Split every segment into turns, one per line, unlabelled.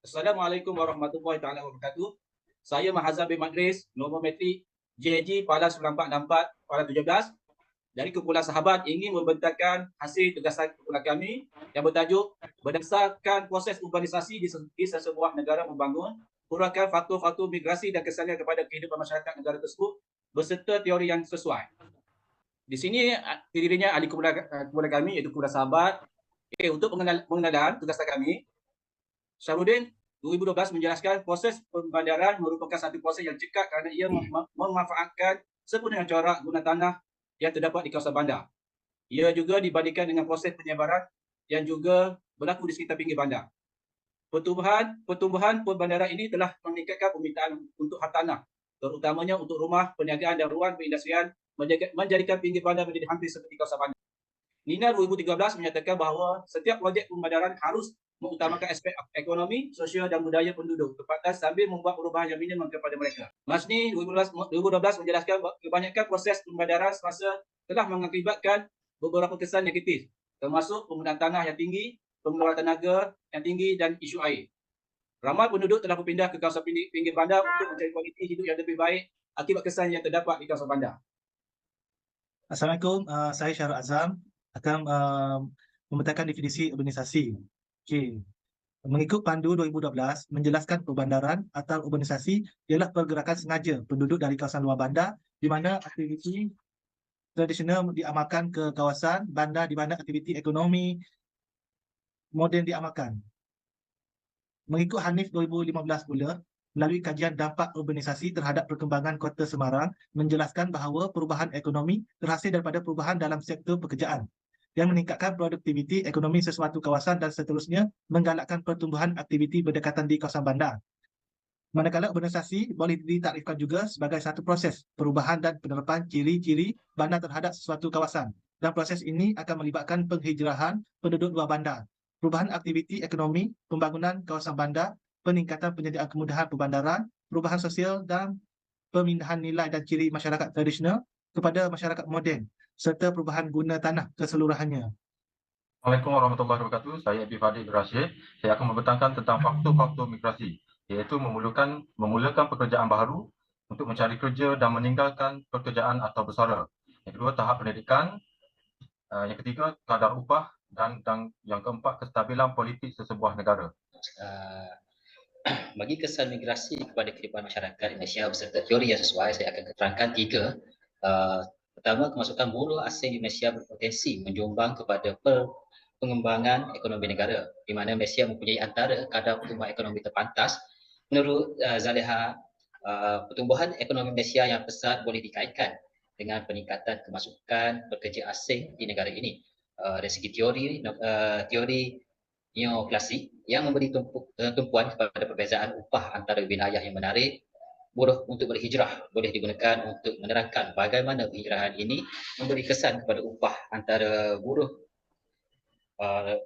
Assalamualaikum warahmatullahi taala wabarakatuh. Saya Mahazam bin Madris, nombor metrik JG pada 9464 pada 17 dari kumpulan sahabat ingin membentangkan hasil tugasan kumpulan kami yang bertajuk berdasarkan proses urbanisasi di sesebuah negara membangun, huraikan faktor-faktor migrasi dan kesannya kepada kehidupan masyarakat negara tersebut berserta teori yang sesuai. Di sini terdirinya ahli kumpulan kami iaitu kumpulan sahabat. Untuk pengenalan tugasan kami, Syarudin 2012 menjelaskan proses pembandaran merupakan satu proses yang cekat kerana ia memanfaatkan sepenuhnya corak guna tanah yang terdapat di kawasan bandar. Ia juga dibandingkan dengan proses penyebaran yang juga berlaku di sekitar pinggir bandar. Pertumbuhan perbandaran ini telah meningkatkan permintaan untuk hartanah, terutamanya untuk rumah, perniagaan dan ruang perindustrian, menjadikan pinggir bandar menjadi hampir seperti kawasan bandar. Nina 2013 menyatakan bahawa setiap projek pembandaran harus mengutamakan aspek ekonomi, sosial dan budaya penduduk tempatan sambil membuat perubahan yang minimum kepada mereka. Masni 2012 menjelaskan bahawa kebanyakan proses pembandaran semasa telah mengakibatkan beberapa kesan negatif, termasuk penggunaan tanah yang tinggi, pengeluaran tenaga yang tinggi dan isu air. Ramai penduduk telah berpindah ke kawasan pinggir bandar untuk mencari kualiti hidup yang lebih baik akibat kesan yang terdapat di kawasan bandar.
Assalamualaikum, saya Syahrul Azam akan membentangkan definisi urbanisasi. Okey. Mengikut Pandu 2012 menjelaskan perbandaran atau urbanisasi ialah pergerakan sengaja penduduk dari kawasan luar bandar di mana aktiviti tradisional diamalkan ke kawasan bandar di mana aktiviti ekonomi moden diamalkan. Mengikut Hanif 2015 pula, melalui kajian dampak urbanisasi terhadap perkembangan Kota Semarang menjelaskan bahawa perubahan ekonomi terhasil daripada perubahan dalam sektor pekerjaan yang meningkatkan produktiviti ekonomi sesuatu kawasan dan seterusnya menggalakkan pertumbuhan aktiviti berdekatan di kawasan bandar. Manakala urbanisasi boleh ditakrifkan juga sebagai satu proses perubahan dan penerapan ciri-ciri bandar terhadap sesuatu kawasan, dan proses ini akan melibatkan penghijrahan penduduk luar bandar, perubahan aktiviti ekonomi, pembangunan kawasan bandar, peningkatan penyediaan kemudahan perbandaran, perubahan sosial dan pemindahan nilai dan ciri masyarakat tradisional kepada masyarakat moden serta perubahan guna tanah keseluruhannya.
Assalamualaikum warahmatullahi wabarakatuh. Saya Abi Fadil Rashid. Saya akan membentangkan tentang faktor-faktor migrasi, iaitu memulakan pekerjaan baru untuk mencari kerja dan meninggalkan pekerjaan atau bersara. Yang kedua, tahap pendidikan. Yang ketiga, kadar upah dan yang keempat, kestabilan politik sesebuah negara.
Bagi kesan migrasi kepada kehidupan masyarakat Indonesia beserta teori yang sesuai, saya akan terangkan tiga. Pertama, kemasukan buruh asing di Malaysia berpotensi menjumbang kepada pengembangan ekonomi negara, di mana Malaysia mempunyai antara kadar pertumbuhan ekonomi terpantas. Menurut Zaleha, pertumbuhan ekonomi Malaysia yang pesat boleh dikaitkan dengan peningkatan kemasukan pekerja asing di negara ini. Dari segi teori neoklasik yang memberi tumpuan kepada perbezaan upah antara wilayah yang menarik buruh untuk berhijrah boleh digunakan untuk menerangkan bagaimana penghijrahan ini memberi kesan kepada upah antara buruh.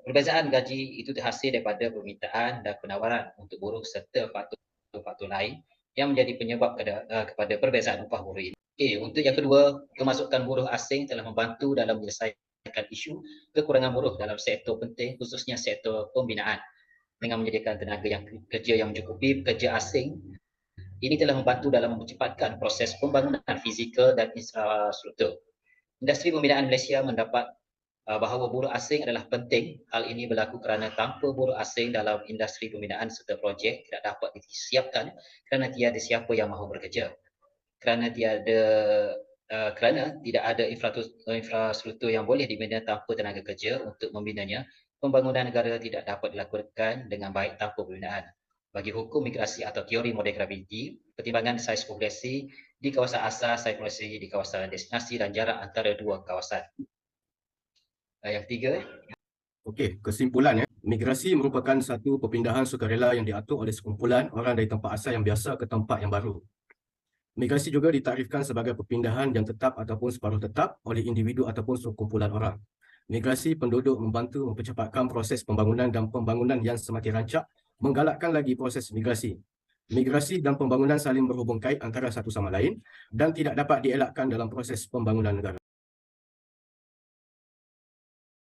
Perbezaan gaji itu terhasil daripada permintaan dan penawaran untuk buruh serta faktor-faktor lain yang menjadi penyebab kepada perbezaan upah buruh ini. Untuk yang kedua, kemasukan buruh asing telah membantu dalam menyelesaikan isu kekurangan buruh dalam sektor penting, khususnya sektor pembinaan. Dengan menyediakan tenaga kerja yang mencukupi, pekerja asing ini telah membantu dalam mempercepatkan proses pembangunan fizikal dan infrastruktur. Industri pembinaan Malaysia mendapat bahawa buruh asing adalah penting. Hal ini berlaku kerana tanpa buruh asing dalam industri pembinaan serta projek tidak dapat disiapkan kerana tiada siapa yang mahu bekerja. Kerana tidak ada infrastruktur yang boleh dibina tanpa tenaga kerja untuk membinanya, pembangunan negara tidak dapat dilakukan dengan baik tanpa pembinaan. Bagi hukum migrasi atau teori model graviti, pertimbangan saiz populasi di kawasan asal, saiz populasi di kawasan destinasi dan jarak antara dua kawasan. Yang ketiga.
Okey, kesimpulannya, migrasi merupakan satu perpindahan sukarela yang diatur oleh sekumpulan orang dari tempat asal yang biasa ke tempat yang baru. Migrasi juga ditakrifkan sebagai perpindahan yang tetap ataupun separuh tetap oleh individu ataupun sekumpulan orang. Migrasi penduduk membantu mempercepatkan proses pembangunan dan pembangunan yang semakin rancak, menggalakkan lagi proses migrasi. Migrasi dan pembangunan saling berhubung kait antara satu sama lain dan tidak dapat dielakkan dalam proses pembangunan negara.